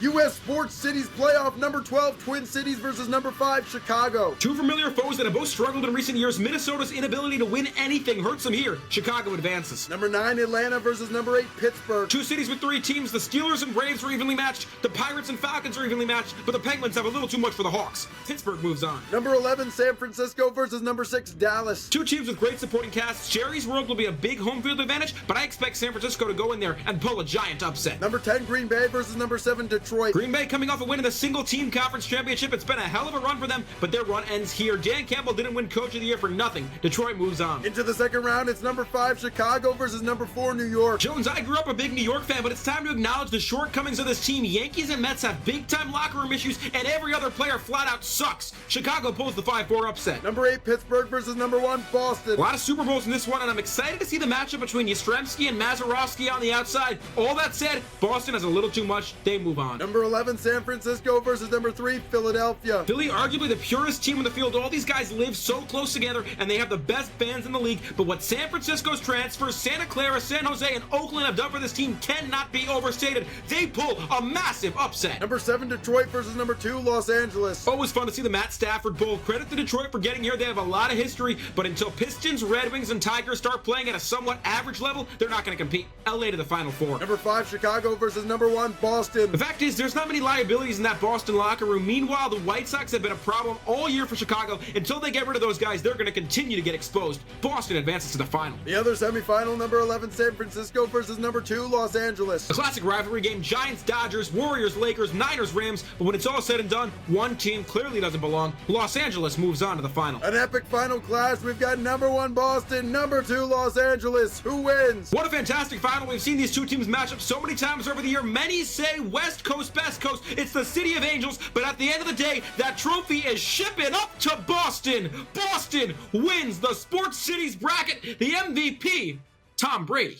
U.S. Sports Cities playoff number 12, Twin Cities versus number 5, Chicago. Two familiar foes that have both struggled in recent years. Minnesota's inability to win anything hurts them here. Chicago advances. Number 9, Atlanta versus number 8, Pittsburgh. Two cities with three teams. The Steelers and Braves are evenly matched. The Pirates and Falcons are evenly matched, but the Penguins have a little too much for the Hawks. Pittsburgh moves on. Number 11, San Francisco versus number 6, Dallas. Two teams with great supporting casts. Jerry's World will be a big home field advantage, but I expect San Francisco to go in there and pull a giant upset. Number 10, Green Bay versus number 7, Detroit. Green Bay coming off a win in the single-team conference championship. It's been a hell of a run for them, but their run ends here. Dan Campbell didn't win Coach of the Year for nothing. Detroit moves on. Into the second round, it's number 5, Chicago versus number 4, New York. Jones, I grew up a big New York fan, but it's time to acknowledge the shortcomings of this team. Yankees and Mets have big-time locker room issues, and every other player flat-out sucks. Chicago pulls the 5-4 upset. Number 8, Pittsburgh versus number 1, Boston. A lot of Super Bowls in this one, and I'm excited to see the matchup between Yastrzemski and Mazeroski on the outside. All that said, Boston has a little too much. They move on. Number 11, San Francisco versus number 3, Philadelphia. Philly, arguably the purest team in the field. All these guys live so close together, and they have the best fans in the league. But what San Francisco's transfers, Santa Clara, San Jose, and Oakland have done for this team cannot be overstated. They pull a massive upset. Number 7, Detroit versus number 2, Los Angeles. Always fun to see the Matt Stafford Bowl. Credit to Detroit for getting here. They have a lot of history, but until Pistons, Red Wings, and Tigers start playing at a somewhat average level, they're not going to compete. LA to the Final Four. Number 5, Chicago versus number 1, Boston. The fact is, there's not many liabilities in that Boston locker room. Meanwhile, the White Sox have been a problem all year for Chicago. Until they get rid of those guys, they're going to continue to get exposed. Boston advances to the final. The other semifinal, number 11, San Francisco versus number 2, Los Angeles. A classic rivalry game, Giants, Dodgers, Warriors, Lakers, Niners, Rams, but when it's all said and done, one team clearly doesn't belong. Los Angeles moves on to the final. An epic final clash. We've got number 1, Boston, number 2, Los Angeles. Who wins? What a fantastic final. We've seen these two teams match up so many times over the year. Many say West Coast, Best Coast. It's the City of Angels, but at the end of the day, that trophy is shipping up to Boston. Boston wins the Sports Cities bracket. The MVP, Tom Brady.